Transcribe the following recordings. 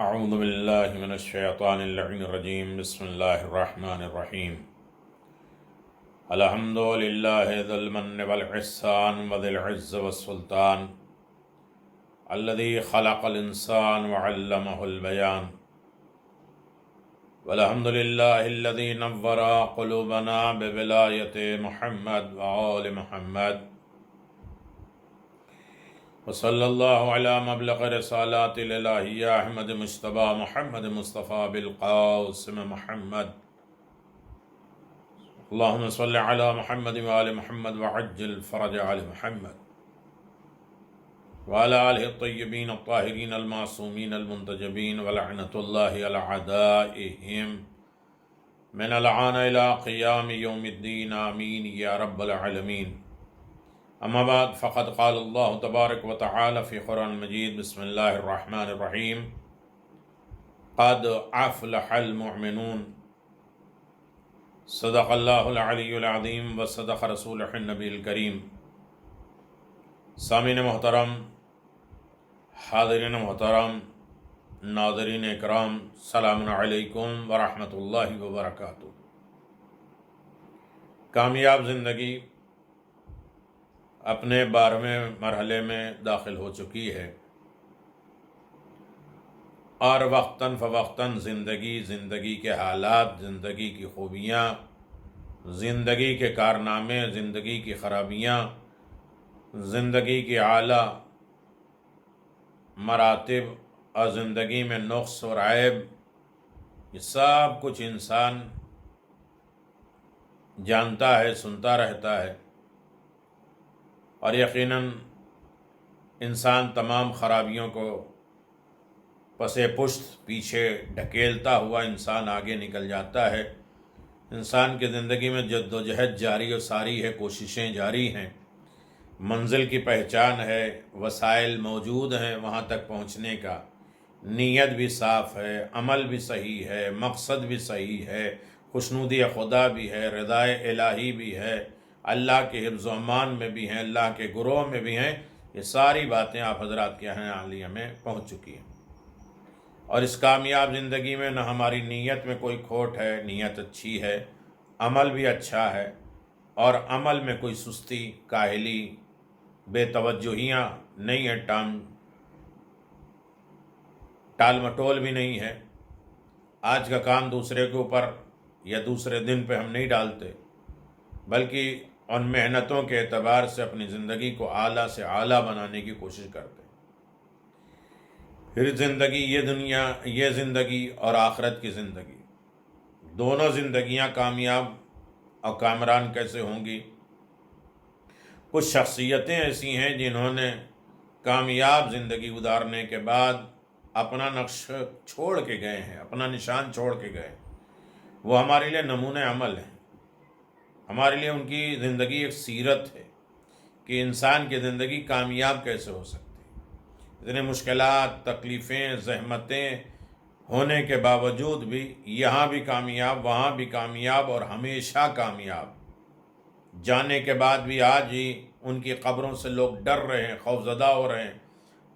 اعوذ باللہ من الشیطان اللعین الرجیم بسم اللہ الرحمن الرحیم الحمد للہ ذی المن والعحسان وذی العز والسلطان الذی خلق الانسان وعلمہ البیان والحمد للہ الذی نور قلوبنا بولایت محمد وآل محمد وصلی اللہ علی مبلغ رسالات الالہیہ احمد مجتبی محمد مصطفیٰ بالقاسم محمد اللہم صلی علی محمد وآل محمد وعجل فرج آل محمد وعلی آلہ الطیبین الطاہرین المعصومین المنتجبین ولعنۃ اللہ علی اعدائہم من الآن الی قیام یوم الدین آمین یا رب العالمین. اما بعد فقد قال اللہ تبارک و تعالی فی قرآن مجید بسم اللہ الرحمن الرحیم قد افلح المؤمنون صدق اللہ العلی العظیم و صدق رسولہ النبی الکریم. سامعین محترم، حاضرین محترم، ناظرین اکرام، السلام علیکم ورحمۃ اللہ وبرکاتہ. کامیاب زندگی اپنے 12ویں مرحلے میں داخل ہو چکی ہے اور وقتاً فوقتاً زندگی کے حالات، زندگی کی خوبیاں، زندگی کے کارنامے، زندگی کی خرابیاں، زندگی کی اعلیٰ مراتب اور زندگی میں نقص اور عیب، یہ سب کچھ انسان جانتا ہے، سنتا رہتا ہے، اور یقیناً انسان تمام خرابیوں کو پس پشت پیچھے ڈھکیلتا ہوا انسان آگے نکل جاتا ہے. انسان کی زندگی میں جد و جہد جاری و ساری ہے، کوششیں جاری ہیں، منزل کی پہچان ہے، وسائل موجود ہیں وہاں تک پہنچنے کا، نیت بھی صاف ہے، عمل بھی صحیح ہے، مقصد بھی صحیح ہے، خوشنودی خدا بھی ہے، رضائے الہی بھی ہے، اللہ کے حفظ و امان میں بھی ہیں، اللہ کے گروہ میں بھی ہیں. یہ ساری باتیں آپ حضرات کے یہاں عالیہ میں پہنچ چکی ہیں، اور اس کامیاب زندگی میں نہ ہماری نیت میں کوئی کھوٹ ہے، نیت اچھی ہے، عمل بھی اچھا ہے، اور عمل میں کوئی سستی، کاہلی، بے توجہیاں نہیں ہیں، ٹال مٹول بھی نہیں ہے. آج کا کام دوسرے کے اوپر یا دوسرے دن پہ ہم نہیں ڈالتے، بلکہ ان محنتوں کے اعتبار سے اپنی زندگی کو اعلیٰ سے اعلیٰ بنانے کی کوشش کرتے ہیں. پھر زندگی، یہ زندگی اور آخرت کی زندگی، دونوں زندگیاں کامیاب اور کامران کیسے ہوں گی؟ کچھ شخصیتیں ایسی ہیں جنہوں نے کامیاب زندگی گزارنے کے بعد اپنا نقش چھوڑ کے گئے ہیں، اپنا نشان چھوڑ کے گئے. وہ ہمارے لیے نمونۂ عمل ہیں، ہمارے لیے ان کی زندگی ایک سیرت ہے کہ انسان کی زندگی کامیاب کیسے ہو سکتی ہے. اتنے مشکلات، تکلیفیں، زحمتیں ہونے کے باوجود بھی یہاں بھی کامیاب، وہاں بھی کامیاب، اور ہمیشہ کامیاب. جانے کے بعد بھی آج ہی ان کی قبروں سے لوگ ڈر رہے ہیں، خوفزدہ ہو رہے ہیں.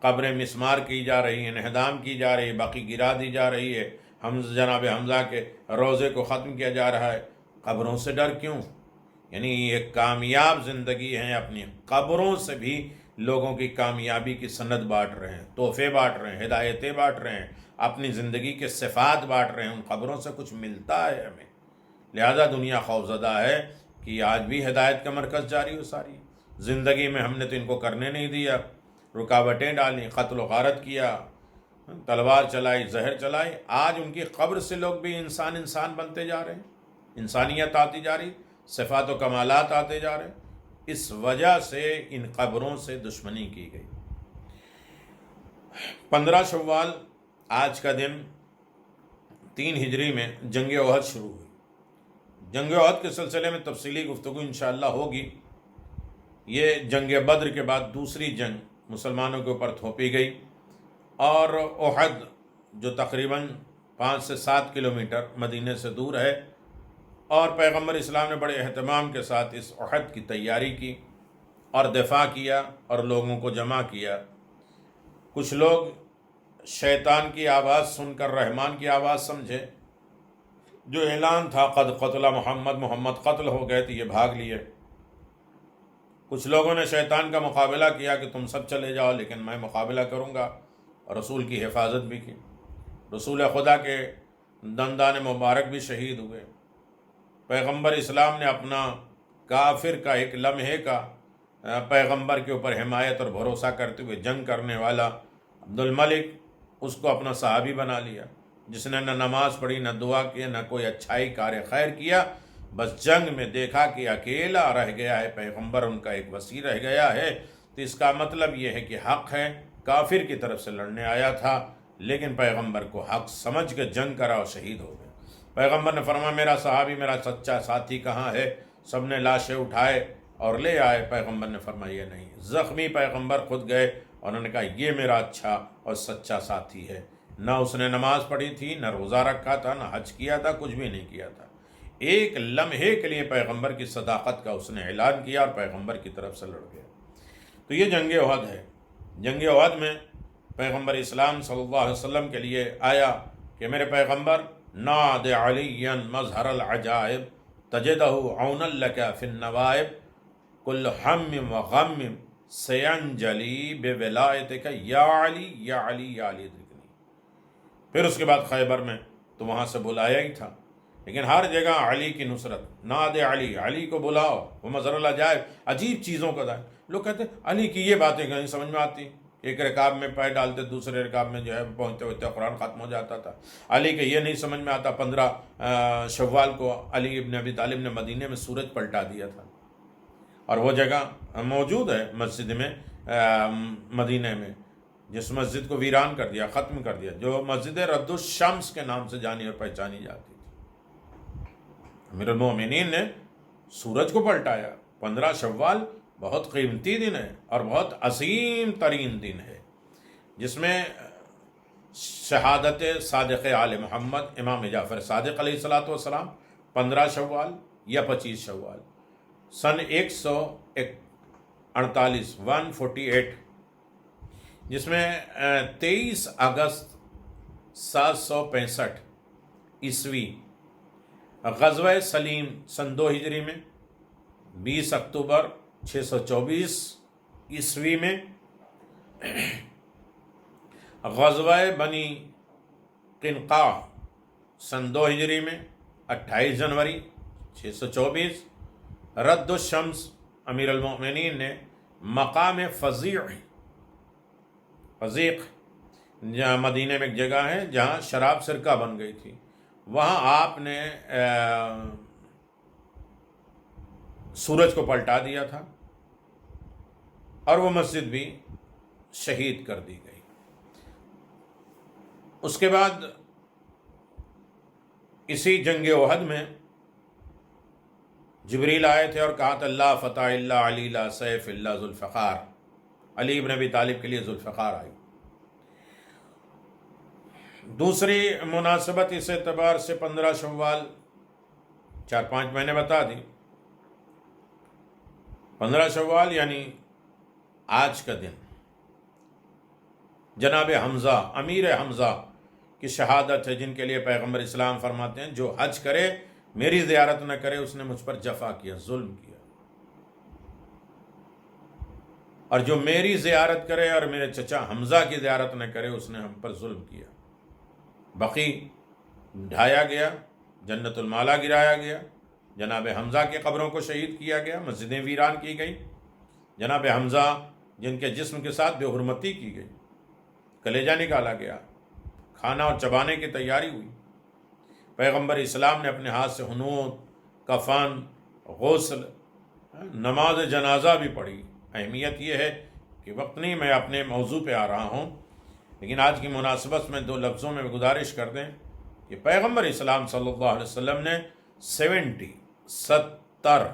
قبریں مسمار کی جا رہی ہیں، انہدام کی جا رہی ہے، باقی گرا دی جا رہی ہے، جناب حمزہ کے روضے کو ختم کیا جا رہا ہے. قبروں سے ڈر کیوں؟ یعنی یہ کامیاب زندگی ہے، اپنی قبروں سے بھی لوگوں کی کامیابی کی سند بانٹ رہے ہیں، تحفے بانٹ رہے ہیں، ہدایتیں بانٹ رہے ہیں، اپنی زندگی کے صفات بانٹ رہے ہیں. ان قبروں سے کچھ ملتا ہے ہمیں، لہذا دنیا خوفزدہ ہے کہ آج بھی ہدایت کا مرکز جاری و ساری ہے. زندگی میں ہم نے تو ان کو کرنے نہیں دیا، رکاوٹیں ڈالیں، قتل و غارت کیا، تلوار چلائی، زہر چلائی. آج ان کی قبر سے لوگ بھی انسان بنتے جا رہے ہیں، انسانیت آتی جا رہی، صفات و کمالات آتے جا رہے ہیں. اس وجہ سے ان قبروں سے دشمنی کی گئی. 15 شوال آج کا دن 3 ہجری میں جنگ احد شروع ہوئی. جنگ احد کے سلسلے میں تفصیلی گفتگو انشاءاللہ ہوگی. یہ جنگ بدر کے بعد دوسری جنگ مسلمانوں کے اوپر تھوپی گئی، اور احد جو تقریباً 5 سے 7 کلومیٹر مدینے سے دور ہے، اور پیغمبر اسلام نے بڑے اہتمام کے ساتھ اس احد کی تیاری کی اور دفاع کیا اور لوگوں کو جمع کیا. کچھ لوگ شیطان کی آواز سن کر رحمان کی آواز سمجھے. جو اعلان تھا قد قتل محمد، محمد قتل ہو گئے تھے، یہ بھاگ لیے. کچھ لوگوں نے شیطان کا مقابلہ کیا کہ تم سب چلے جاؤ لیکن میں مقابلہ کروں گا، اور رسول کی حفاظت بھی کی. رسول خدا کے دندان مبارک بھی شہید ہوئے. پیغمبر اسلام نے اپنا کافر کا ایک لمحے کا پیغمبر کے اوپر حمایت اور بھروسہ کرتے ہوئے جنگ کرنے والا عبد الملک، اس کو اپنا صحابی بنا لیا، جس نے نہ نماز پڑھی، نہ دعا کی، نہ کوئی اچھائی کار خیر کیا. بس جنگ میں دیکھا کہ اکیلا رہ گیا ہے پیغمبر، ان کا ایک وصی رہ گیا ہے، تو اس کا مطلب یہ ہے کہ حق ہے. کافر کی طرف سے لڑنے آیا تھا لیکن پیغمبر کو حق سمجھ کے جنگ کرا اور شہید ہو گیا. پیغمبر نے فرمایا میرا صحابی، میرا سچا ساتھی کہاں ہے؟ سب نے لاشیں اٹھائے اور لے آئے. پیغمبر نے فرمایا یہ نہیں. زخمی پیغمبر خود گئے اور انہوں نے کہا یہ میرا اچھا اور سچا ساتھی ہے. نہ اس نے نماز پڑھی تھی، نہ روزہ رکھا تھا، نہ حج کیا تھا، کچھ بھی نہیں کیا تھا. ایک لمحے کے لیے پیغمبر کی صداقت کا اس نے اعلان کیا اور پیغمبر کی طرف سے لڑ گیا. تو یہ جنگ احد ہے. جنگ احد میں پیغمبر اسلام صلی اللہ علیہ وسلم کے لیے آیا کہ میرے پیغمبر ناد علی مظہر العجائب تجدہ عونا لک فی النوائب کل ہم و غم سینجلی بولایتک یا علی یا علی یا علی ذکری. پھر اس کے بعد خیبر میں تو وہاں سے بلایا ہی تھا، لیکن ہر جگہ علی کی نصرت. ناد علی، علی کو بلاؤ. وہ مظہر العجائب، عجیب چیزوں کا تھا. لوگ کہتے ہیں علی کی یہ باتیں کہیں سمجھ میں آتی. ایک رکاب میں پیر ڈالتے، دوسرے رکاب میں جو ہے پہنچتے ہوتے قرآن ختم ہو جاتا تھا. علی کے یہ نہیں سمجھ میں آتا 15 شوال کو علی ابن ابی طالب نے مدینے میں سورج پلٹا دیا تھا، اور وہ جگہ موجود ہے مسجد میں مدینہ میں، جس مسجد کو ویران کر دیا، ختم کر دیا، جو مسجد رد الشمس کے نام سے جانی اور پہچانی جاتی تھی. امیر المومنین نے سورج کو پلٹایا. 15 شوال بہت قیمتی دن ہے اور بہت عظیم ترین دن ہے، جس میں شہادت صادق آل محمد امام جعفر صادق علیہ الصلوۃ والسلام 15 شوال یا 25 شوال سن 148 148، جس میں 23 اگست 765 عیسوی غزوہ سلیم سن 2 ہجری میں، 20 اکتوبر 624 عیسوی میں غزوہ بنی قنقاع سن 2 ہجری میں، 28 جنوری 624 رد الشمس. امیر المؤمنین نے مقام فضیق جہاں مدینہ میں ایک جگہ ہے جہاں شراب سرکہ بن گئی تھی، وہاں آپ نے سورج کو پلٹا دیا تھا اور وہ مسجد بھی شہید کر دی گئی. اس کے بعد اسی جنگ احد میں جبریل آئے تھے اور کہا تھا لا فتح الا علی لا سیف الا ذوالفقار. علی ابن ابی طالب کے لیے ذوالفقار آئی. دوسری مناسبت اس اعتبار سے 15 شوال 4-5 مہینے بتا دی. 15 شوال یعنی آج کا دن جناب حمزہ، امیر حمزہ کی شہادت ہے، جن کے لیے پیغمبر اسلام فرماتے ہیں جو حج کرے میری زیارت نہ کرے اس نے مجھ پر جفا کیا، ظلم کیا، اور جو میری زیارت کرے اور میرے چچا حمزہ کی زیارت نہ کرے اس نے ہم پر ظلم کیا. بقی ڈھایا گیا، جنت المالا گرایا گیا، جناب حمزہ کی قبروں کو شہید کیا گیا، مسجدیں ویران کی گئی. جناب حمزہ جن کے جسم کے ساتھ بے حرمتی کی گئی، کلیجہ نکالا گیا، کھانا اور چبانے کی تیاری ہوئی. پیغمبر اسلام نے اپنے ہاتھ سے حنوط، کفن، غسل، نماز جنازہ بھی پڑھی. اہمیت یہ ہے کہ وقت نہیں، میں اپنے موضوع پہ آ رہا ہوں، لیکن آج کی مناسبت میں 2 لفظوں میں گزارش کر دیں کہ پیغمبر اسلام صلی اللہ علیہ وسلم نے 70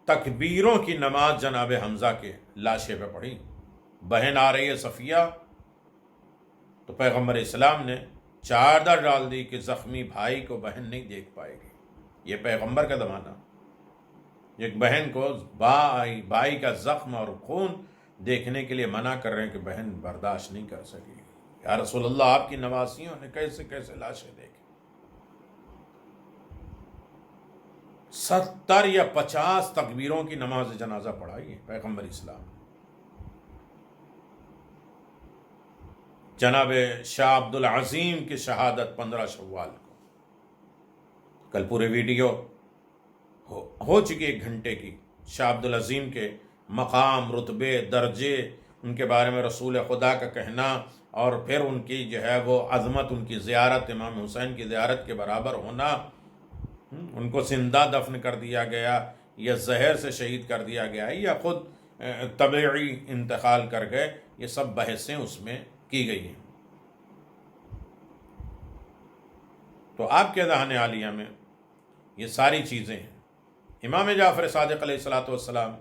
تکبیروں کی نماز جناب حمزہ کے لاشے پہ پڑھی. بہن آ رہی ہے صفیہ، تو پیغمبر اسلام نے چادر ڈال دی کہ زخمی بھائی کو بہن نہیں دیکھ پائے گی. یہ پیغمبر کا زمانہ، ایک بہن کو بھائی کا زخم اور خون دیکھنے کے لیے منع کر رہے ہیں کہ بہن برداشت نہیں کر سکی. یا رسول اللہ آپ کی نواسیوں نے کیسے کیسے لاشیں دیکھی. 70 یا 50 تکبیروں کی نماز جنازہ پڑھائی ہے پیغمبر اسلام. جناب شاہ عبد العظیم کی شہادت 15 شوال کو. کل پورے ویڈیو ہو چکی 1 گھنٹے کی. شاہ عبد العظیم کے مقام، رتبے، درجے، ان کے بارے میں رسول خدا کا کہنا، اور پھر ان کی جو ہے وہ عظمت، ان کی زیارت، امام حسین کی زیارت کے برابر ہونا. ان کو زندہ دفن کر دیا گیا یا زہر سے شہید کر دیا گیا یا خود طبعی انتقال کر گئے، یہ سب بحثیں اس میں کی گئی ہیں. تو آپ کے ذہن عالیہ میں یہ ساری چیزیں ہیں. امام جعفر صادق علیہ الصلوۃ والسلام،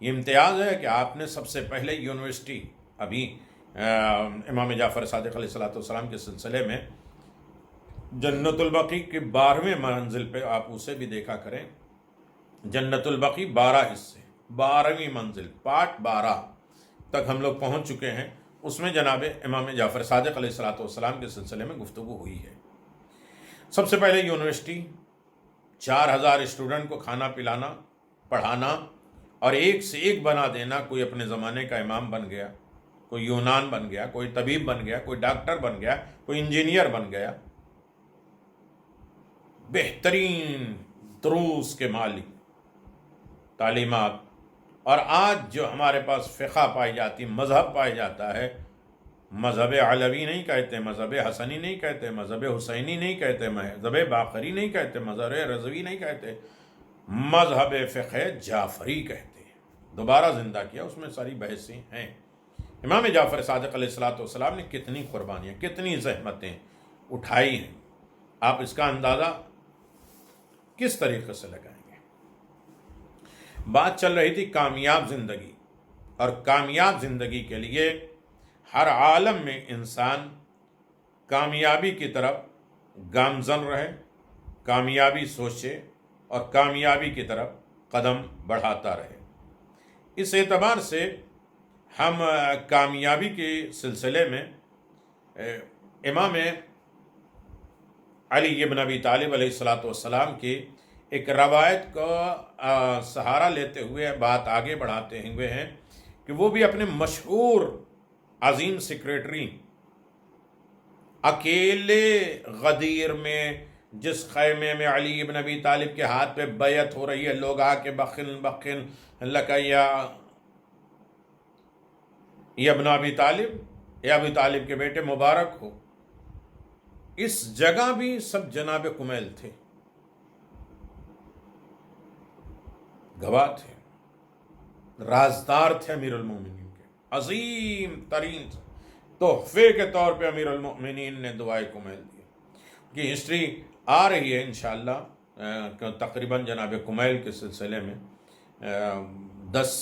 یہ امتیاز ہے کہ آپ نے سب سے پہلے یونیورسٹی، ابھی امام جعفر صادق علیہ الصلوۃ والسلام کے سلسلے میں جنت البقیع کی 12ویں منزل پہ آپ اسے بھی دیکھا کریں. جنت البقیع 12 حصے، 12ویں منزل، پارٹ 12 تک ہم لوگ پہنچ چکے ہیں. اس میں جناب امام جعفر صادق علیہ الصلوۃ والسلام کے سلسلے میں گفتگو ہوئی ہے. سب سے پہلے یونیورسٹی، 4000 اسٹوڈنٹ کو کھانا پلانا، پڑھانا اور ایک سے ایک بنا دینا. کوئی اپنے زمانے کا امام بن گیا، کوئی یونان بن گیا، کوئی طبیب بن گیا، کوئی ڈاکٹر بن گیا، کوئی انجینئر بن گیا. بہترین دروس کے مالک، تعلیمات. اور آج جو ہمارے پاس فقہ پائی جاتی، مذہب پایا جاتا ہے، مذہب علوی نہیں کہتے، مذہب حسنی نہیں کہتے، مذہب حسینی نہیں کہتے، مذہب باقری نہیں کہتے، مذہب رضوی نہیں کہتے، مذہب فقہ جعفری کہتے ہیں. دوبارہ زندہ کیا، اس میں ساری بحثیں ہیں. امام جعفر صادق علیہ الصلوۃ والسلام نے کتنی قربانیاں، کتنی زحمتیں اٹھائی ہیں. آپ اس کا اندازہ کس طریقے سے لگائیں گے. بات چل رہی تھی کامیاب زندگی، اور کامیاب زندگی کے لیے ہر عالم میں انسان کامیابی کی طرف گامزن رہے، کامیابی سوچے اور کامیابی کی طرف قدم بڑھاتا رہے. اس اعتبار سے ہم کامیابی کے سلسلے میں امام علی ابن ابی طالب علیہ الصلوۃ والسلام کی ایک روایت کو سہارا لیتے ہوئے بات آگے بڑھاتے ہوئے ہیں کہ وہ بھی اپنے مشہور عظیم سیکریٹری، اکیلے غدیر میں جس خیمے میں علی ابن ابی طالب کے ہاتھ پہ بیعت ہو رہی ہے، لوگ آ کے بخن بخن لکا یا ابن ابی طالب، یا ابی طالب کے بیٹے مبارک ہو، اس جگہ بھی سب جناب کمیل تھے، گواہ تھے، رازدار تھے امیر المومنین کے. عظیم ترین تحفے کے طور پہ امیر المومنین نے دعائے کمیل دی. کی ہسٹری آ رہی ہے انشاءاللہ، تقریباً جناب کمیل کے سلسلے میں 10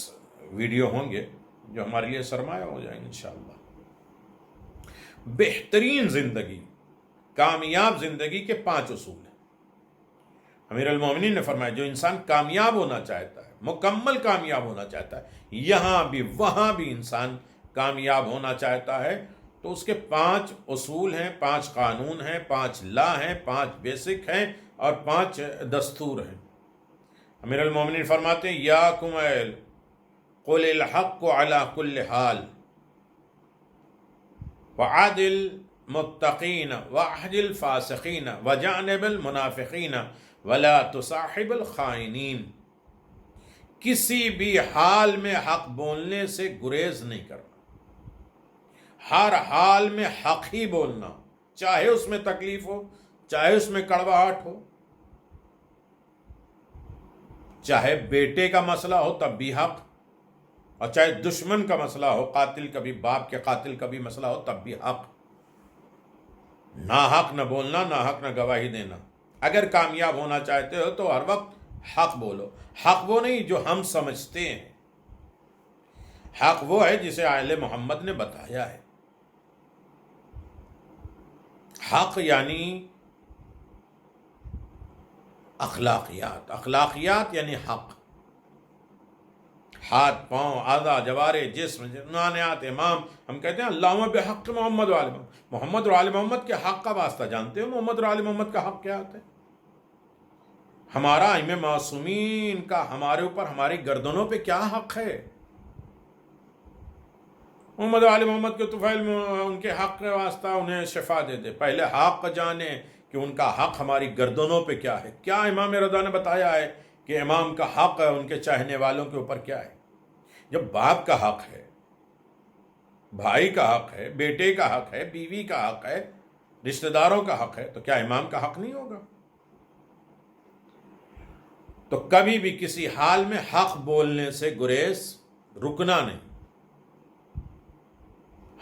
ویڈیو ہوں گے جو ہمارے لیے سرمایہ ہو جائیں گے انشاءاللہ. بہترین زندگی، کامیاب زندگی کے 5 اصول ہیں. امیر المومنین نے فرمایا جو انسان کامیاب ہونا چاہتا ہے، مکمل کامیاب ہونا چاہتا ہے، یہاں بھی وہاں بھی انسان کامیاب ہونا چاہتا ہے، تو اس کے 5 اصول ہیں، 5 قانون ہیں، 5 لا ہیں، 5 بیسک ہیں اور 5 دستور ہیں. امیر المومنین فرماتے ہیں یا کمیل قل الحق علی کل حال وعادل متقین واحجل فاسقین وجانب المنافقین ولا تصاحب الخائنین. کسی بھی حال میں حق بولنے سے گریز نہیں کرنا، ہر حال میں حق ہی بولنا، چاہے اس میں تکلیف ہو، چاہے اس میں کڑواہٹ ہو، چاہے بیٹے کا مسئلہ ہو تب بھی حق، اور چاہے دشمن کا مسئلہ ہو، قاتل کا بھی، باپ کے قاتل کا بھی مسئلہ ہو تب بھی حق. ناحق نہ بولنا، ناحق نہ گواہی دینا. اگر کامیاب ہونا چاہتے ہو تو ہر وقت حق بولو. حق وہ نہیں جو ہم سمجھتے ہیں، حق وہ ہے جسے آل محمد نے بتایا ہے. حق یعنی اخلاقیات، اخلاقیات یعنی حق. ہاتھ پاؤں اعضا جوارے جسم جنانیات امام، ہم کہتے ہیں اللہم بحق محمد و آل محمد، محمد اور آل محمد کے حق کا واسطہ جانتے ہو محمد اور آل محمد کا حق کیا ہوتا ہے؟ ہمارا ائمہ معصومین کا ہمارے اوپر ہماری گردنوں پہ کیا حق ہے؟ محمد و آل محمد کے طفیل میں ان کے حق کے واسطہ انہیں شفا دے دے، پہلے حق جانے کہ ان کا حق ہماری گردنوں پہ کیا ہے۔ کیا امام رضا نے بتایا ہے کہ امام کا حق ہے ان کے چاہنے والوں کے اوپر کیا ہے؟ جب باپ کا حق ہے، بھائی کا حق ہے، بیٹے کا حق ہے، بیوی کا حق ہے، رشتہ داروں کا حق ہے، تو کیا امام کا حق نہیں ہوگا؟ تو کبھی بھی کسی حال میں حق بولنے سے گریز رکنا نہیں،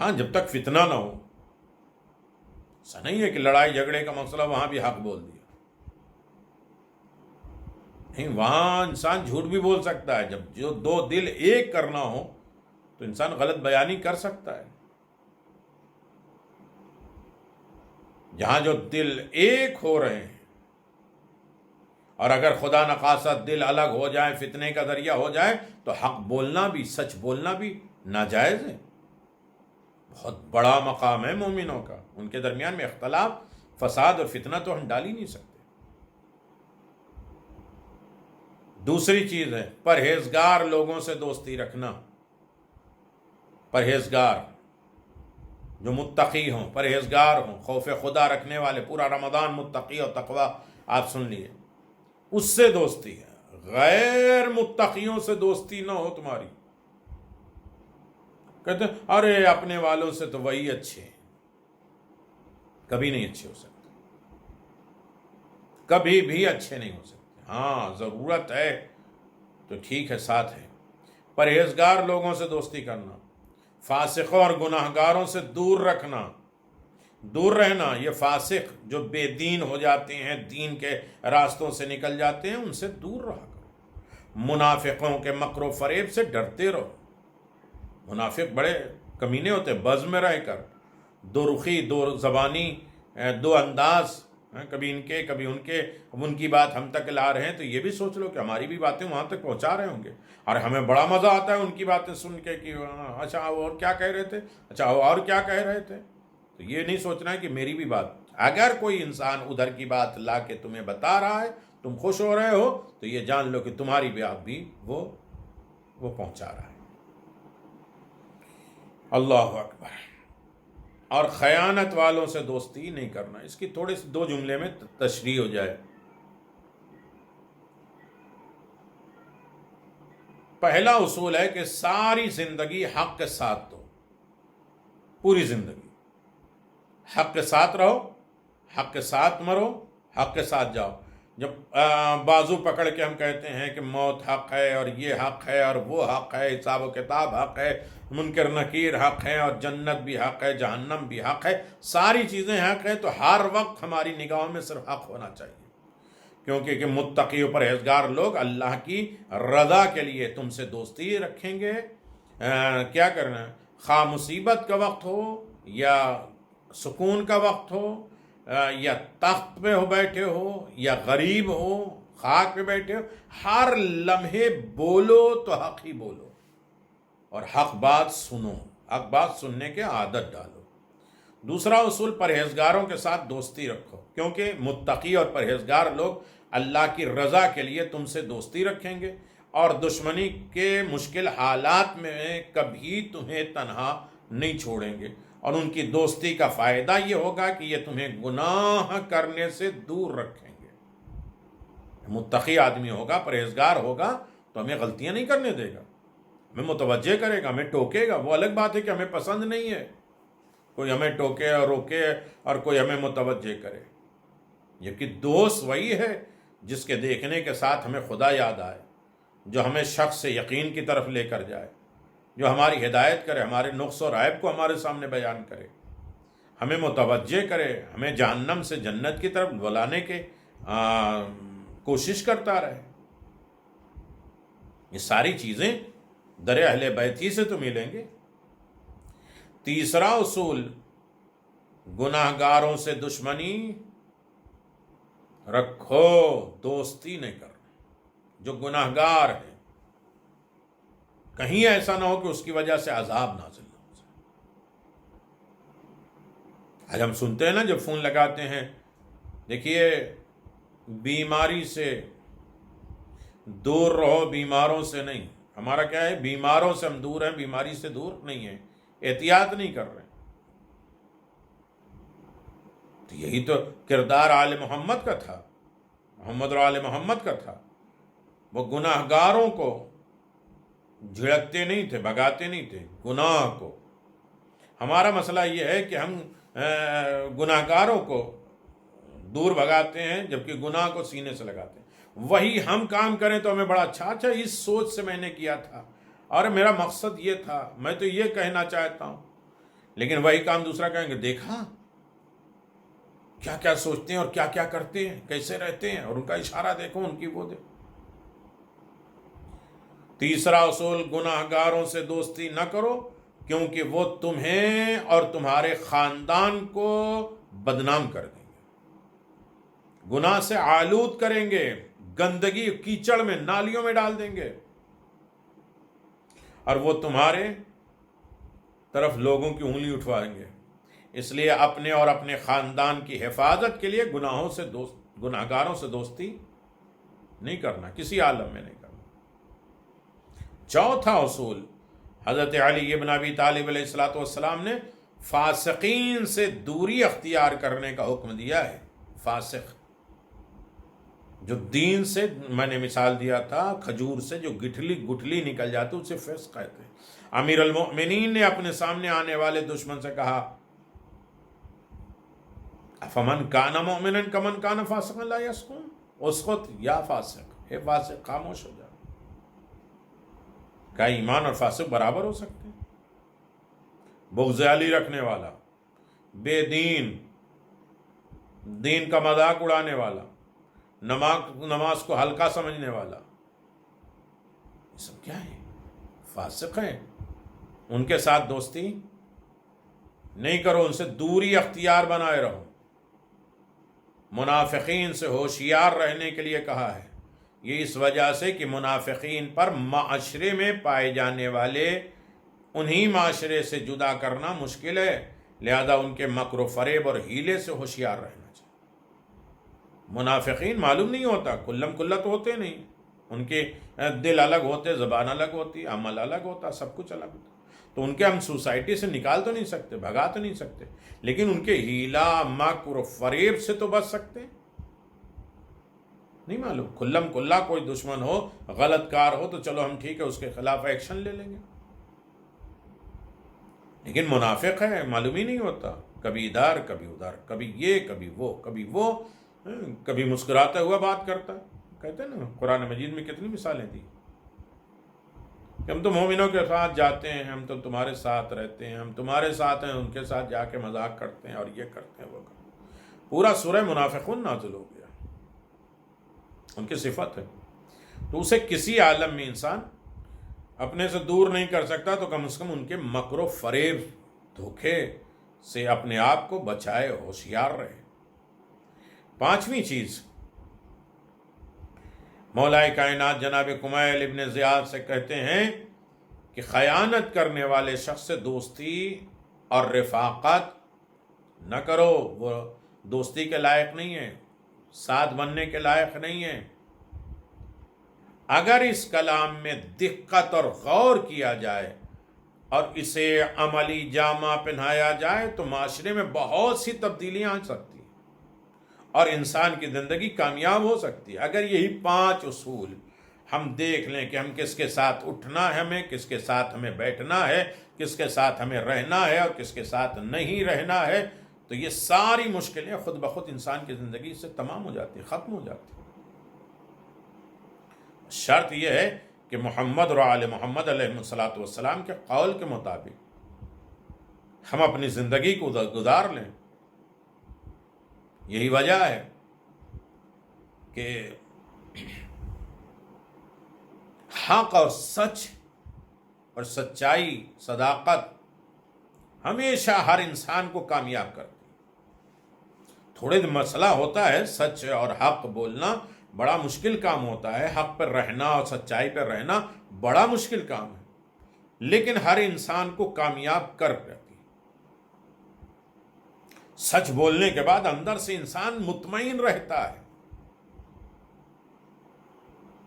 ہاں جب تک فتنہ نہ ہو۔ ایسا نہیں ہے کہ لڑائی جھگڑے کا مسئلہ وہاں بھی حق بول دیا، نہیں، وہاں انسان جھوٹ بھی بول سکتا ہے۔ جب جو دو دل ایک کرنا ہو تو انسان غلط بیانی کر سکتا ہے۔ جہاں جو دل ایک ہو رہے ہیں، اور اگر خدا نخواستہ دل الگ ہو جائے، فتنے کا ذریعہ ہو جائے، تو حق بولنا بھی، سچ بولنا بھی ناجائز ہے۔ بہت بڑا مقام ہے مومنوں کا، ان کے درمیان میں اختلاف، فساد اور فتنہ تو ہم ڈال ہی نہیں سکتے۔ دوسری چیز ہے پرہیزگار لوگوں سے دوستی رکھنا۔ پرہیزگار جو متقی ہوں، پرہیزگار ہوں، خوف خدا رکھنے والے، پورا رمضان متقی اور تقوی آپ سن لیے، اس سے دوستی ہے۔ غیر متقیوں سے دوستی نہ ہو تمہاری۔ کہتے ہیں ارے اپنے والوں سے تو وہی اچھے ہیں، کبھی نہیں اچھے ہو سکتے، کبھی بھی اچھے نہیں ہو سکتے۔ ہاں ضرورت ہے تو ٹھیک ہے، ساتھ ہے۔ پرہیزگار لوگوں سے دوستی کرنا، فاسقوں اور گناہگاروں سے دور رکھنا، دور رہنا۔ یہ فاسق جو بے دین ہو جاتے ہیں، دین کے راستوں سے نکل جاتے ہیں، ان سے دور رہا کرو۔ منافقوں کے مکر و فریب سے ڈرتے رہو۔ منافق بڑے کمینے ہوتے ہیں، بز میں رہ کر دو رخی، دو زبانی، دو انداز، کبھی ان کے کبھی ان کے، اب ان کی بات ہم تک لا رہے ہیں تو یہ بھی سوچ لو کہ ہماری بھی باتیں وہاں تک پہنچا رہے ہوں گے، اور ہمیں بڑا مزہ آتا ہے ان کی باتیں سن کے کہ اچھا اور کیا کہہ رہے تھے، اچھا اور کیا کہہ رہے تھے۔ تو یہ نہیں سوچنا ہے کہ میری بھی بات، اگر کوئی انسان ادھر کی بات لا کے تمہیں بتا رہا ہے، تم خوش ہو رہے ہو، تو یہ جان لو کہ تمہاری بات بھی وہ پہنچا رہا ہے۔ اللہ اکبر۔ اور خیانت والوں سے دوستی نہیں کرنا۔ اس کی تھوڑے سے دو جملے میں تشریح ہو جائے۔ پہلا اصول ہے کہ ساری زندگی حق کے ساتھ دو، پوری زندگی حق کے ساتھ رہو، حق کے ساتھ مرو، حق کے ساتھ جاؤ۔ جب بازو پکڑ کے ہم کہتے ہیں کہ موت حق ہے اور یہ حق ہے اور وہ حق ہے، حساب و کتاب حق ہے، منکر نکیر حق ہے، اور جنت بھی حق ہے، جہنم بھی حق ہے، ساری چیزیں حق ہیں، تو ہر وقت ہماری نگاہوں میں صرف حق ہونا چاہیے، کیونکہ کہ متقی و پرہیزگار لوگ اللہ کی رضا کے لیے تم سے دوستی رکھیں گے۔ کیا کرنا ہے، خواہ مصیبت کا وقت ہو یا سکون کا وقت ہو، یا تخت پہ ہو بیٹھے ہو یا غریب ہو، خاک پہ بیٹھے ہو، ہر لمحے بولو تو حق ہی بولو، اور حق بات سنو، حق بات سننے کے عادت ڈالو۔ دوسرا اصول، پرہیزگاروں کے ساتھ دوستی رکھو، کیونکہ متقی اور پرہیزگار لوگ اللہ کی رضا کے لیے تم سے دوستی رکھیں گے، اور دشمنی کے مشکل حالات میں کبھی تمہیں تنہا نہیں چھوڑیں گے، اور ان کی دوستی کا فائدہ یہ ہوگا کہ یہ تمہیں گناہ کرنے سے دور رکھیں گے۔ متقی آدمی ہوگا، پرہیزگار ہوگا، تو ہمیں غلطیاں نہیں کرنے دے گا، ہمیں متوجہ کرے گا، ہمیں ٹوکے گا۔ وہ الگ بات ہے کہ ہمیں پسند نہیں ہے کوئی ہمیں ٹوکے اور روکے اور کوئی ہمیں متوجہ کرے، جبکہ دوست وہی ہے جس کے دیکھنے کے ساتھ ہمیں خدا یاد آئے، جو ہمیں شخص سے یقین کی طرف لے کر جائے، جو ہماری ہدایت کرے، ہمارے نقص اور عیب کو ہمارے سامنے بیان کرے، ہمیں متوجہ کرے، ہمیں جہنم سے جنت کی طرف بلانے کے کوشش کرتا رہے۔ یہ ساری چیزیں در اہل بیت ہی سے تو ملیں گے۔ تیسرا اصول، گناہگاروں سے دشمنی رکھو، دوستی نہیں کرنا۔ جو گناہگار ہیں، کہیں ایسا نہ ہو کہ اس کی وجہ سے عذاب نازل نہ ہو جائے۔ آج ہم سنتے ہیں نا جب فون لگاتے ہیں، دیکھیے بیماری سے دور رہو، بیماروں سے نہیں۔ ہمارا کیا ہے، بیماروں سے ہم دور ہیں، بیماری سے دور نہیں ہیں، احتیاط نہیں کر رہے۔ تو یہی تو کردار آل محمد کا تھا، محمد اور آل محمد کا تھا۔ وہ گناہ گاروں کو جھڑکتے نہیں تھے، بھگاتے نہیں تھے گناہ کو۔ ہمارا مسئلہ یہ ہے کہ ہم گناہ گاروں کو دور بھگاتے ہیں، جبکہ گناہ کو سینے سے لگاتے ہیں۔ وہی ہم کام کریں تو ہمیں بڑا اچھا اس سوچ سے میں نے کیا تھا، اور میرا مقصد یہ تھا، میں تو یہ کہنا چاہتا ہوں۔ لیکن وہی کام دوسرا کہیں گے، دیکھا کیا کیا سوچتے ہیں اور کیا کیا کرتے ہیں، کیسے رہتے ہیں، اور ان کا اشارہ دیکھو، ان کی وہ دیکھو۔ تیسرا اصول، گناہ گاروں سے دوستی نہ کرو، کیونکہ وہ تمہیں اور تمہارے خاندان کو بدنام کر دیں گے، گناہ سے آلود کریں گے، گندگی کیچڑ میں، نالیوں میں ڈال دیں گے، اور وہ تمہارے طرف لوگوں کی انگلی اٹھوائیں گے۔ اس لیے اپنے اور اپنے خاندان کی حفاظت کے لیے گناہ گاروں سے دوستی نہیں کرنا، کسی عالم میں نہیں کرنا۔ چوتھا اصول، حضرت علی ابن ابی طالب علیہ الصلوۃ والسلام نے فاسقین سے دوری اختیار کرنے کا حکم دیا ہے۔ فاسق جو دین سے، میں نے مثال دیا تھا کھجور سے جو گٹھلی نکل جاتی اسے فسق کہتے ہیں۔ امیر المؤمنین نے اپنے سامنے آنے والے دشمن سے کہا، فمن کان مؤمنا کمن کان فاسقا لا یسکن، اسکت یا فاسق، اے فاسق خاموش ہو جا۔ کیا ایمان اور فاسق برابر ہو سکتے ہیں؟ بغض علی رکھنے والا، بے دین، دین کا مذاق اڑانے والا، نماز کو ہلکا سمجھنے والا، یہ سب کیا ہے؟ فاسق ہیں۔ ان کے ساتھ دوستی نہیں کرو، ان سے دوری اختیار بنائے رہو۔ منافقین سے ہوشیار رہنے کے لیے کہا ہے، یہ اس وجہ سے کہ منافقین پر معاشرے میں پائے جانے والے انہی معاشرے سے جدا کرنا مشکل ہے، لہذا ان کے مکر و فریب اور ہیلے سے ہوشیار رہنا چاہیے۔ منافقین معلوم نہیں ہوتا، کلم کلت ہوتے نہیں، ان کے دل الگ ہوتے، زبان الگ ہوتی، عمل الگ ہوتا، سب کچھ الگ ہوتا، تو ان کے ہم سوسائٹی سے نکال تو نہیں سکتے، بھگا تو نہیں سکتے، لیکن ان کے ہیلا، مکر و فریب سے تو بچ سکتے ہیں۔ نہیں معلوم، کلم کلا کوئی دشمن ہو، غلط کار ہو، تو چلو ہم ٹھیک ہے اس کے خلاف ایکشن لے لیں گے، لیکن منافق ہے، معلوم ہی نہیں ہوتا، کبھی ادھر کبھی ادھر، کبھی یہ کبھی وہ، کبھی مسکراتا ہوا بات کرتا ہے۔ کہتے ہیں نا قرآن مجید میں کتنی مثالیں دی کہ ہم تو مومنوں کے ساتھ جاتے ہیں، ہم تو تمہارے ساتھ رہتے ہیں، ہم تمہارے ساتھ ہیں، ان کے ساتھ جا کے مذاق کرتے ہیں اور یہ کرتے ہیں وہ کرتے ہیں۔ پورا سورہ منافقون نازل ہو گیا، ان کی صفت ہے۔ تو اسے کسی عالم میں انسان اپنے سے دور نہیں کر سکتا، تو کم از کم ان کے مکر و فریب، دھوکے سے اپنے آپ کو بچائے، ہوشیار رہے۔ پانچویں چیز، مولا کائنات جناب کمیل ابن زیاد سے کہتے ہیں کہ خیانت کرنے والے شخص سے دوستی اور رفاقت نہ کرو، وہ دوستی کے لائق نہیں ہے، ساتھ بننے کے لائق نہیں ہے۔ اگر اس کلام میں دقت اور غور کیا جائے اور اسے عملی جامہ پہنایا جائے تو معاشرے میں بہت سی تبدیلیاں آ سکتی ہیں اور انسان کی زندگی کامیاب ہو سکتی ہے۔ اگر یہی 5 اصول ہم دیکھ لیں کہ ہم کس کے ساتھ اٹھنا ہے، ہمیں کس کے ساتھ ہمیں بیٹھنا ہے، کس کے ساتھ ہمیں رہنا ہے اور کس کے ساتھ نہیں رہنا ہے، تو یہ ساری مشکلیں خود بخود انسان کی زندگی سے تمام ہو جاتی ہیں، ختم ہو جاتی ہیں۔ شرط یہ ہے کہ محمد اور آل محمد علیہ الصلوۃ والسلام کے قول کے مطابق ہم اپنی زندگی کو گزار لیں۔ یہی وجہ ہے کہ حق اور سچ اور سچائی، صداقت ہمیشہ ہر انسان کو کامیاب کرتی ہے۔ تھوڑے مسئلہ ہوتا ہے، سچ اور حق بولنا بڑا مشکل کام ہوتا ہے، حق پر رہنا اور سچائی پر رہنا بڑا مشکل کام ہے، لیکن ہر انسان کو کامیاب کر دیتی. سچ بولنے کے بعد اندر سے انسان مطمئن رہتا ہے.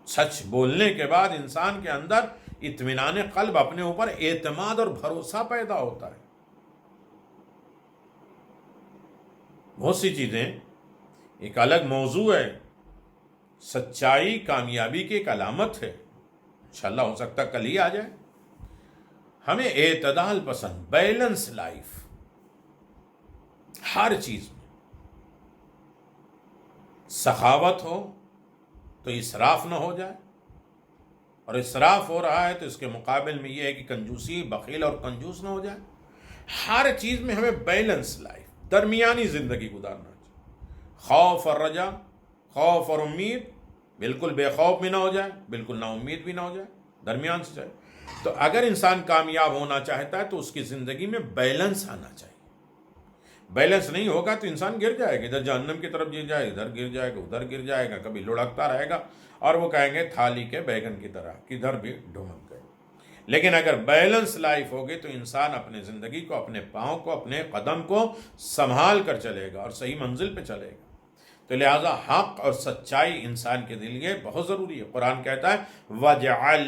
سچ بولنے کے بعد انسان کے اندر اطمینان قلب، اپنے اوپر اعتماد اور بھروسہ پیدا ہوتا ہے. بہت سی چیزیں، ایک الگ موضوع ہے. سچائی کامیابی کی ایک علامت ہے. انشاءاللہ ہو سکتا کل ہی آ جائے. ہمیں اعتدال پسند، بیلنس لائف، ہر چیز میں. سخاوت ہو تو اسراف نہ ہو جائے، اور اسراف ہو رہا ہے تو اس کے مقابل میں یہ ہے کہ کنجوسی، بخیل اور کنجوس نہ ہو جائے. ہر چیز میں ہمیں بیلنس لائف، درمیانی زندگی گزارنا چاہیے. خوف اور رجا، خوف اور امید، بالکل بے خوف بھی نہ ہو جائے، بالکل نا امید بھی نہ ہو جائے، درمیان سے جائے. تو اگر انسان کامیاب ہونا چاہتا ہے تو اس کی زندگی میں بیلنس آنا چاہیے. بیلنس نہیں ہوگا تو انسان گر جائے گا، ادھر جہنم کی طرف گر جائے گا، ادھر گر جائے گا، ادھر گر جائے گا، کبھی لڑکتا رہے گا، اور وہ کہیں گے تھالی کے بیگن کی طرح کدھر بھی ڈھمک گئے. لیکن اگر بیلنس لائف ہوگی تو انسان اپنے زندگی کو، اپنے پاؤں کو، اپنے قدم کو سنبھال کر چلے گا اور صحیح منزل پہ چلے گا. تو لہٰذا حق اور سچائی انسان کے لیے بہت ضروری ہے. قرآن کہتا ہے وَاجْعَل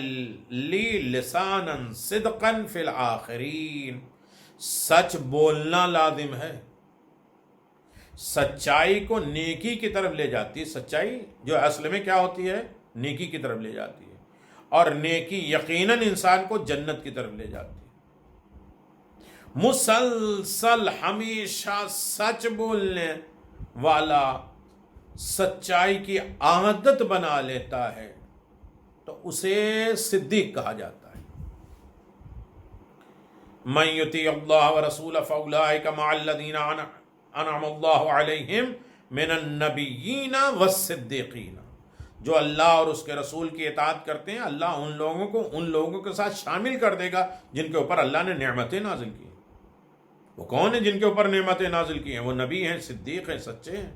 لِّي لِسَانًا صِدْقًا فِي الْآخِرِينَ. سچ بولنا لازم ہے. سچائی کو نیکی کی طرف لے جاتی ہے. سچائی جو اصل میں کیا ہوتی ہے؟ نیکی کی طرف لے جاتی ہے، اور نیکی یقیناً انسان کو جنت کی طرف لے جاتی ہے. مسلسل ہمیشہ سچ بولنے والا سچائی کی عادت بنا لیتا ہے تو اسے صدیق کہا جاتا ہے. من یطیع اللہ ورسولہ فاولئک مع الذین انعم اللہ علیہم من النبیین والصدیقین. جو اللہ اور اس کے رسول کی اطاعت کرتے ہیں، اللہ ان لوگوں کے ساتھ شامل کر دے گا جن کے اوپر اللہ نے نعمتیں نازل کی ہیں. وہ کون ہیں جن کے اوپر نعمتیں نازل کی ہیں؟ وہ نبی ہیں، صدیق ہیں، سچے ہیں.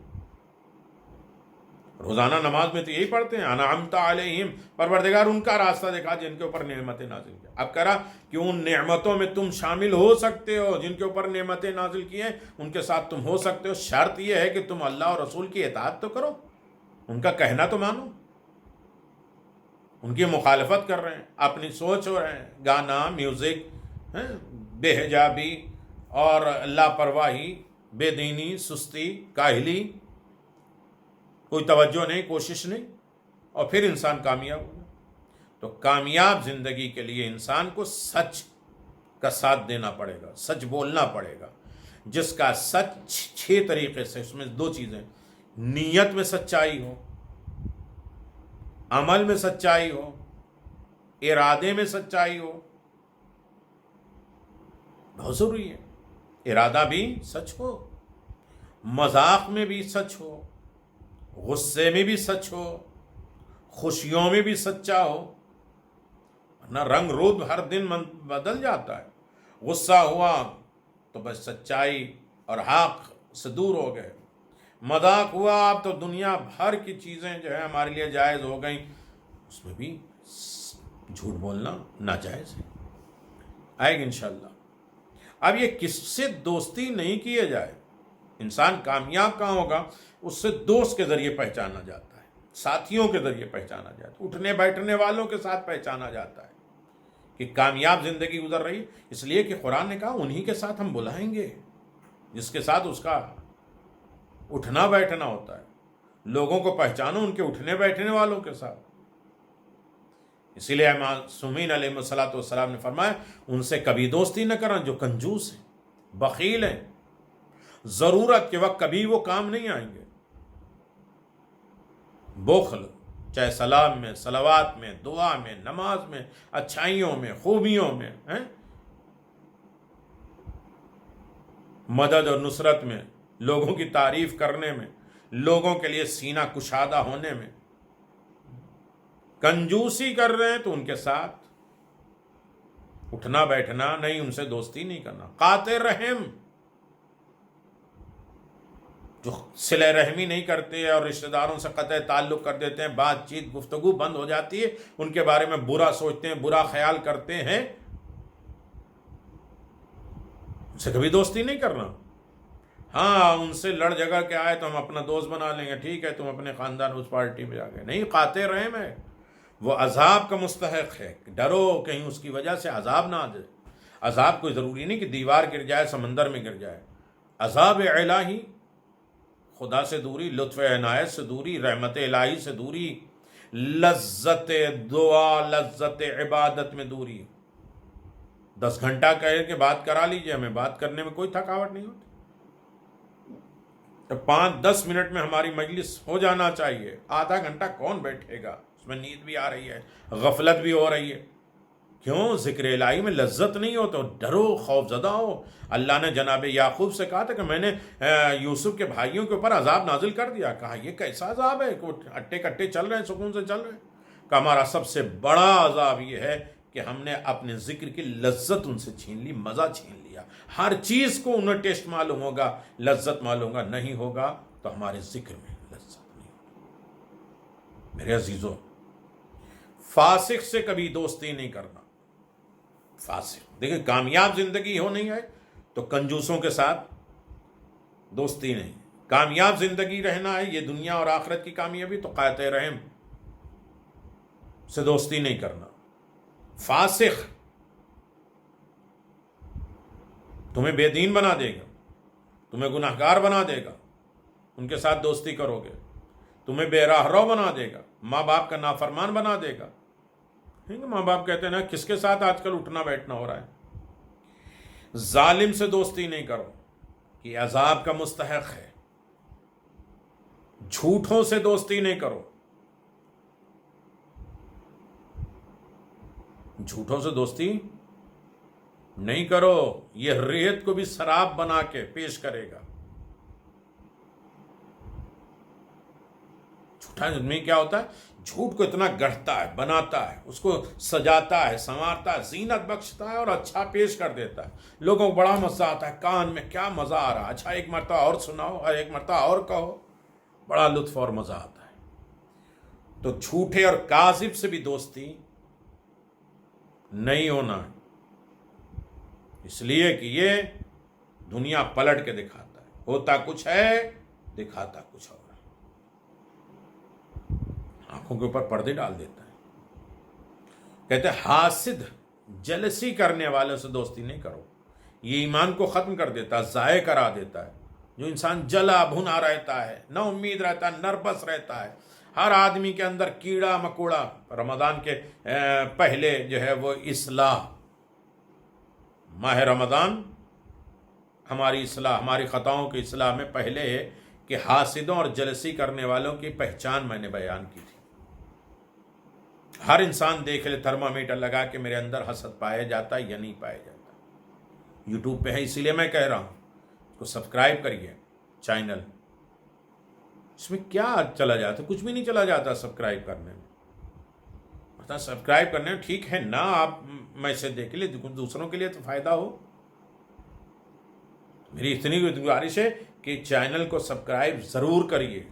روزانہ نماز میں تو یہی پڑھتے ہیں انعمت علیہم، پروردگار ان کا راستہ دکھا جن کے اوپر نعمتیں نازل کی. اب کرا کہ ان نعمتوں میں تم شامل ہو سکتے ہو، جن کے اوپر نعمتیں نازل کی ہیں ان کے ساتھ تم ہو سکتے ہو. شرط یہ ہے کہ تم اللہ اور رسول کی اطاعت تو کرو، ان کا کہنا تو مانو. ان کی مخالفت کر رہے ہیں، اپنی سوچ ہو رہے ہیں، گانا، میوزک، بے حجابی اور لاپرواہی، بے دینی، سستی، کاہلی، کوئی توجہ نہیں، کوشش نہیں، اور پھر انسان کامیاب ہوگا. تو کامیاب زندگی کے لیے انسان کو سچ کا ساتھ دینا پڑے گا، سچ بولنا پڑے گا. جس کا سچ 6 طریقے سے، اس میں 2 چیزیں، نیت میں سچائی ہو، عمل میں سچائی ہو، ارادے میں سچائی ہو. بہت ضروری ہے. ارادہ بھی سچ ہو، مذاق میں بھی سچ ہو، غصے میں بھی سچ ہو، خوشیوں میں بھی سچا ہو. ورنہ رنگ روپ ہر دن بدل جاتا ہے. غصہ ہوا تو بس سچائی اور حق سے دور ہو گئے. مذاق ہوا اب تو دنیا بھر کی چیزیں جو ہے ہمارے لیے جائز ہو گئیں، اس میں بھی جھوٹ بولنا ناجائز ہے. آئے گا انشاءاللہ. اب یہ کس سے دوستی نہیں کیے جائے. انسان کامیاب کہاں ہوگا؟ اس سے دوست کے ذریعے پہچانا جاتا ہے، ساتھیوں کے ذریعے پہچانا جاتا ہے، اٹھنے بیٹھنے والوں کے ساتھ پہچانا جاتا ہے کہ کامیاب زندگی گزر رہی. اس لیے کہ قرآن نے کہا انہی کے ساتھ ہم بلائیں گے جس کے ساتھ اس کا اٹھنا بیٹھنا ہوتا ہے. لوگوں کو پہچانو ان کے اٹھنے بیٹھنے والوں کے ساتھ. اسی لیے معصومین علیہ الصلوۃ والسلام نے فرمایا ان سے کبھی دوستی نہ کرنا جو کنجوس ہیں، بخیل ہیں، ضرورت کے وقت کبھی وہ کام نہیں آئیں گے. بخل چاہے سلام میں، صلوات میں، دعا میں، نماز میں، اچھائیوں میں، خوبیوں میں، مدد اور نصرت میں، لوگوں کی تعریف کرنے میں، لوگوں کے لیے سینہ کشادہ ہونے میں. کنجوسی کر رہے ہیں تو ان کے ساتھ اٹھنا بیٹھنا نہیں، ان سے دوستی نہیں کرنا. قاطع رحم جو صلہ رحمی نہیں کرتے اور رشتہ داروں سے قطع تعلق کر دیتے ہیں، بات چیت گفتگو بند ہو جاتی ہے، ان کے بارے میں برا سوچتے ہیں، برا خیال کرتے ہیں، سے کبھی دوستی نہیں کرنا. ہاں ان سے لڑ جگڑ کے آئے تو ہم اپنا دوست بنا لیں گے, ٹھیک ہے تم اپنے خاندان اس پارٹی میں جا گئے. نہیں, قاطع رحم ہے, وہ عذاب کا مستحق ہے, ڈرو کہیں اس کی وجہ سے عذاب نہ آ جائے. عذاب کوئی ضروری نہیں کہ دیوار گر جائے, سمندر میں گر جائے. عذاب الہی, خدا سے دوری, لطف عنایت سے دوری, رحمت الہی سے دوری, لذت دعا, لذت عبادت میں دوری. 10 گھنٹہ کہہ کے بات کرا لیجئے, ہمیں بات کرنے میں کوئی تھکاوٹ نہیں ہوتی. 5-10 منٹ میں ہماری مجلس ہو جانا چاہیے. آدھا گھنٹہ کون بیٹھے گا؟ اس میں نیند بھی آ رہی ہے, غفلت بھی ہو رہی ہے. کیوں؟ ذکر الہی میں لذت نہیں ہو تو ڈرو, خوف زدہ ہو. اللہ نے جناب یعقوب سے کہا تھا کہ میں نے یوسف کے بھائیوں کے اوپر عذاب نازل کر دیا. کہا یہ کیسا عذاب ہے کہ وہ اٹے کٹے چل رہے ہیں, سکون سے چل رہے ہیں؟ کہ ہمارا سب سے بڑا عذاب یہ ہے کہ ہم نے اپنے ذکر کی لذت ان سے چھین لی, مزہ چھین لیا. ہر چیز کو انہیں ٹیسٹ معلوم ہوگا, لذت معلوم ہوگا, نہیں ہوگا تو ہمارے ذکر میں لذت نہیں ہوگی. میرے عزیزوں, فاسق سے کبھی دوستی نہیں کرنا. فاسق, دیکھیں کامیاب زندگی ہو نہیں ہے تو کنجوسوں کے ساتھ دوستی نہیں. کامیاب زندگی رہنا ہے, یہ دنیا اور آخرت کی کامیابی, تو قاطع رحم سے دوستی نہیں کرنا. فاسق تمہیں بے دین بنا دے گا, تمہیں گناہگار بنا دے گا, ان کے ساتھ دوستی کرو گے. تمہیں بے راہ رو بنا دے گا, ماں باپ کا نافرمان بنا دے گا. ماں باپ کہتے ہیں نا, کس کے ساتھ آج کل اٹھنا بیٹھنا ہو رہا ہے. ظالم سے دوستی نہیں کرو, یہ عذاب کا مستحق ہے. جھوٹوں سے دوستی نہیں کرو, جھوٹوں سے دوستی نہیں کرو, یہ ریت کو بھی شراب بنا کے پیش کرے گا. جھوٹا آدمی کیا ہوتا ہے؟ جھوٹ کو اتنا گڑھتا ہے, بناتا ہے, اس کو سجاتا ہے, سنوارتا ہے, زینت بخشتا ہے اور اچھا پیش کر دیتا ہے. لوگوں کو بڑا مزہ آتا ہے, کان میں کیا مزہ آ رہا ہے, اچھا ایک مرتبہ اور سناؤ, اور ایک مرتبہ اور کہو, بڑا لطف اور مزہ آتا ہے. تو جھوٹے اور کاذب سے بھی دوستی نہیں ہونا ہے, اس لیے کہ یہ دنیا پلٹ کے دکھاتا ہے. ہوتا کچھ ہے, دکھاتا کچھ اور. آنکھوں کے اوپر پردے ڈال دیتا ہے. کہتے ہیں حاسد, جلسی کرنے والے سے دوستی نہیں کرو, یہ ایمان کو ختم کر دیتا ہے, ضائع کرا دیتا ہے. جو انسان جلا بھنا رہتا ہے, نا امید رہتا ہے, نربس رہتا ہے, ہر آدمی کے اندر کیڑا مکوڑا. رمضان کے پہلے جو ہے وہ اصلاح, ماہ رمضان ہماری اصلاح, ہماری خطاؤں کی اصلاح میں پہلے ہے کہ حاسدوں اور جلسی کرنے والوں کی پہچان میں نے بیان کی تھی. ہر انسان دیکھ لے تھرمامیٹر لگا کہ میرے اندر حسد پایا جاتا ہے یا نہیں پایا جاتا. یوٹیوب پہ ہے, اسی لیے میں کہہ رہا ہوں اس کو سبسکرائب کریے چینل. اس میں کیا چلا جاتا؟ کچھ بھی نہیں چلا جاتا سبسکرائب کرنے میں. مطلب سبسکرائب کرنے میں ٹھیک ہے نا, آپ میسج دیکھ لیں, دوسروں کے لیے تو فائدہ ہو. میری اتنی گزارش ہے کہ چینل کو سبسکرائب ضرور کریے,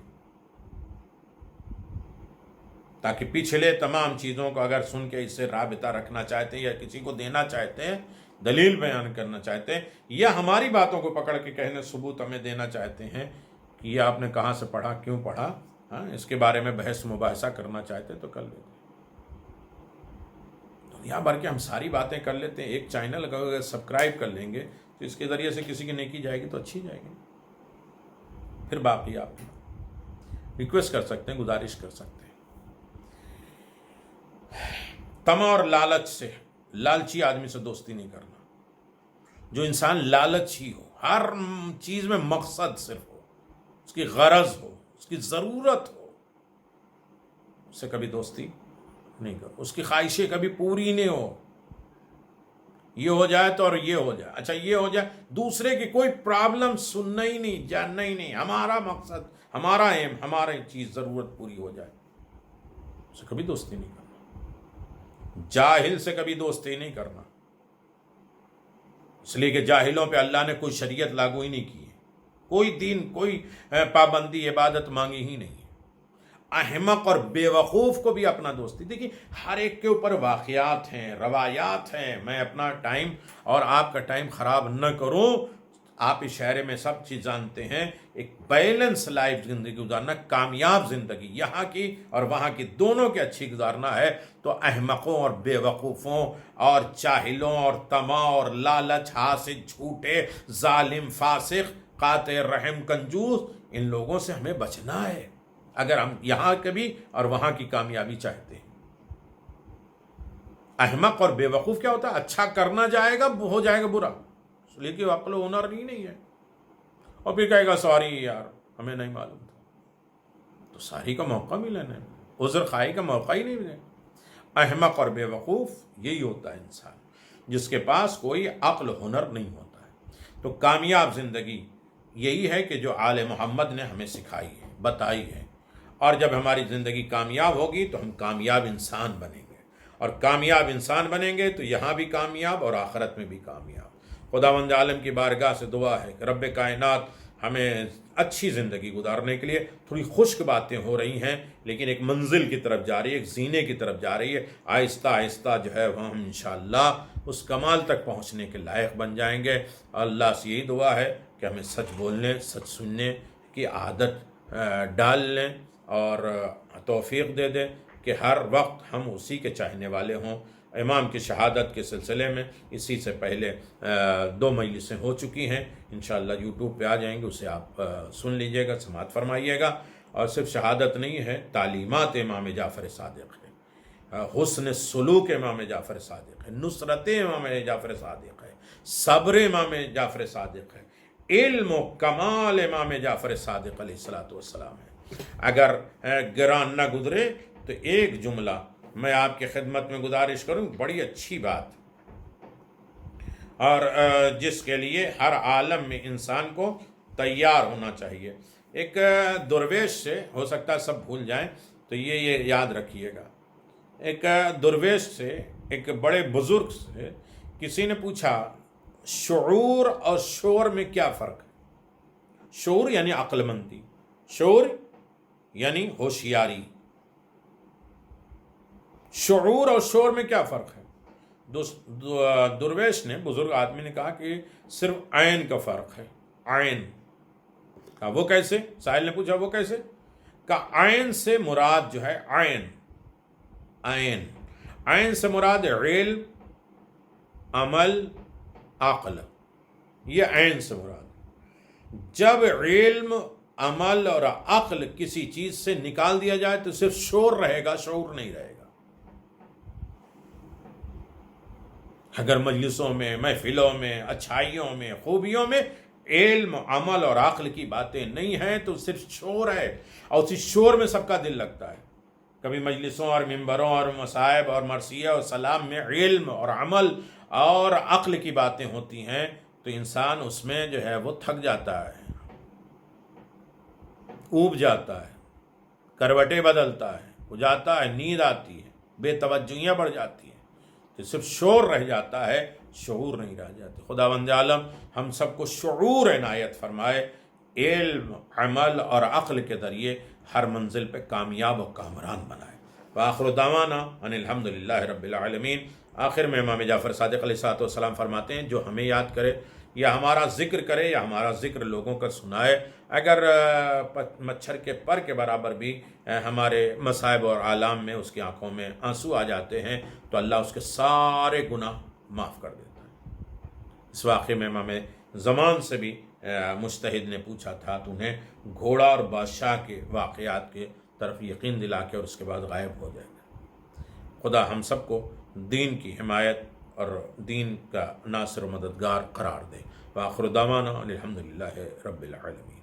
تاکہ پچھلے تمام چیزوں کو اگر سن کے اس سے رابطہ رکھنا چاہتے ہیں, یا کسی کو دینا چاہتے ہیں, دلیل بیان کرنا چاہتے ہیں, یا ہماری باتوں کو پکڑ کے کہنے ثبوت ہمیں دینا چاہتے ہیں کہ یہ آپ نے کہاں سے پڑھا, کیوں پڑھا, اس کے بارے میں بحث مباحثہ کرنا چاہتے ہیں تو کر لیتے ہیں. دنیا بھر کے ہم ساری باتیں کر لیتے ہیں. ایک چینل اگر سبسکرائب کر لیں گے تو اس کے ذریعے سے کسی کی نیکی جائے گی تو اچھی جائے گی. پھر باقی آپ ریکویسٹ کر سکتے ہیں, گزارش کر سکتے ہیں. طمع اور لالچ سے, لالچی آدمی سے دوستی نہیں کرنا. جو انسان لالچی ہو, ہر چیز میں مقصد صرف ہو, اس کی غرض ہو, اس کی ضرورت ہو, اس سے کبھی دوستی نہیں کرو. اس کی خواہشیں کبھی پوری نہیں ہو. یہ ہو جائے تو اور یہ ہو جائے, اچھا یہ ہو جائے, دوسرے کی کوئی پرابلم سننا ہی نہیں, جاننا ہی نہیں. ہمارا مقصد, ہمارا ایم, ہماری چیز ضرورت پوری ہو جائے, اس سے کبھی دوستی نہیں کرنا. جاہل سے کبھی دوستی نہیں کرنا, اس لیے کہ جاہلوں پہ اللہ نے کوئی شریعت لاگو ہی نہیں کی ہے, کوئی دین, کوئی پابندی, عبادت مانگی ہی نہیں ہے. احمق اور بیوقوف کو بھی اپنا دوستی. دیکھیے ہر ایک کے اوپر واقعات ہیں، روایات ہیں. میں اپنا ٹائم اور آپ کا ٹائم خراب نہ کروں. آپ اس شہر میں سب چیز جانتے ہیں. ایک بیلنس لائف زندگی گزارنا، کامیاب زندگی یہاں کی اور وہاں کی دونوں کی اچھی گزارنا ہے تو احمقوں اور بے وقوفوں اور چاہلوں اور طمع اور لالچ، حاسد، جھوٹے، ظالم، فاسق، قاطع رحم، کنجوس، ان لوگوں سے ہمیں بچنا ہے اگر ہم یہاں کے بھی اور وہاں کی کامیابی چاہتے ہیں. احمق اور بے وقوف کیا ہوتا ہے؟ اچھا کرنا جائے گا ہو جائے گا برا، لیکن عقل و ہنر نہیں ہے، اور پھر کہے گا سوری یار ہمیں نہیں معلوم تھا. تو ساری کا موقع ملا نہیں، عذر خواہی کا موقع ہی نہیں ملے. احمق اور بے وقوف یہی ہوتا ہے انسان جس کے پاس کوئی عقل و ہنر نہیں ہوتا ہے. تو کامیاب زندگی یہی ہے کہ جو آل محمد نے ہمیں سکھائی ہے، بتائی ہے. اور جب ہماری زندگی کامیاب ہوگی تو ہم کامیاب انسان بنیں گے، اور کامیاب انسان بنیں گے تو یہاں بھی کامیاب اور آخرت میں بھی کامیاب. خداوند عالم کی بارگاہ سے دعا ہے کہ رب کائنات ہمیں اچھی زندگی گزارنے کے لیے، تھوڑی خشک باتیں ہو رہی ہیں لیکن ایک منزل کی طرف جا رہی ہے، ایک زینے کی طرف جا رہی ہے. آہستہ آہستہ جو ہے وہ ہم انشاءاللہ اس کمال تک پہنچنے کے لائق بن جائیں گے. اللہ سے یہی دعا ہے کہ ہمیں سچ بولنے، سچ سننے کی عادت ڈال لیں اور توفیق دے دیں کہ ہر وقت ہم اسی کے چاہنے والے ہوں. امام کی شہادت کے سلسلے میں اسی سے پہلے 2 مجلسیں ہو چکی ہیں، انشاءاللہ یوٹیوب پہ آ جائیں گے، اسے آپ سن لیجئے گا، سماعت فرمائیے گا. اور صرف شہادت نہیں ہے، تعلیمات امام جعفر صادق ہے، حسن سلوک امام جعفر صادق ہے، نصرت امام جعفر صادق ہے، صبر امام جعفر صادق ہے، علم و کمال امام جعفر صادق علیہ السلام ہے. اگر گران نہ گزرے تو ایک جملہ میں آپ کے خدمت میں گزارش کروں، بڑی اچھی بات، اور جس کے لیے ہر عالم میں انسان کو تیار ہونا چاہیے. ایک درویش سے، ہو سکتا ہے سب بھول جائیں تو یہ یاد رکھیے گا، ایک درویش سے، ایک بڑے بزرگ سے کسی نے پوچھا شعور اور شور میں کیا فرق ہے؟ شعور یعنی عقل مندی، شعور یعنی ہوشیاری. شعور اور شور میں کیا فرق ہے؟ درویش نے، بزرگ آدمی نے کہا کہ صرف عین کا فرق ہے. عین. کہا وہ کیسے؟ سائل نے پوچھا وہ کیسے؟ کہا عین سے مراد جو ہے عین، عین، عین سے مراد علم، عمل، عقل، یہ عین سے مراد. جب علم، عمل اور عقل کسی چیز سے نکال دیا جائے تو صرف شور رہے گا، شعور نہیں رہے گا. اگر مجلسوں میں، محفلوں میں، اچھائیوں میں، خوبیوں میں علم، عمل اور عقل کی باتیں نہیں ہیں تو صرف شور ہے، اور اسی شور میں سب کا دل لگتا ہے. کبھی مجلسوں اور ممبروں اور مصائب اور مرثیہ اور سلام میں علم اور عمل اور عقل کی باتیں ہوتی ہیں تو انسان اس میں جو ہے وہ تھک جاتا ہے، اوب جاتا ہے، کروٹیں بدلتا ہے، ہو جاتا ہے، نیند آتی ہے، بے توجہیاں بڑھ جاتی ہیں. تو صرف شور رہ جاتا ہے، شعور نہیں رہ جاتے. خداوند عالم ہم سب کو شعور عنایت فرمائے، علم، عمل اور عقل کے ذریعے ہر منزل پہ کامیاب و کامران بنائے. وآخر دعوانا ان الحمدللہ رب العالمین. آخر میں امام جعفر صادق علیہ السلام فرماتے ہیں جو ہمیں یاد کرے یا ہمارا ذکر کرے یا ہمارا ذکر لوگوں کا سنائے، اگر مچھر کے پر کے برابر بھی ہمارے مصائب اور آلام میں اس کی آنکھوں میں آنسو آ جاتے ہیں تو اللہ اس کے سارے گناہ معاف کر دیتا ہے. اس واقعے میں امام زمان سے بھی مجتہد نے پوچھا تھا تو انہیں گھوڑا اور بادشاہ کے واقعات کے طرف یقین دلا کے اور اس کے بعد غائب ہو جائے گا. خدا ہم سب کو دین کی حمایت اور دین کا ناصر و مددگار قرار دے. وآخر دعوانا الحمدللہ رب العالمین.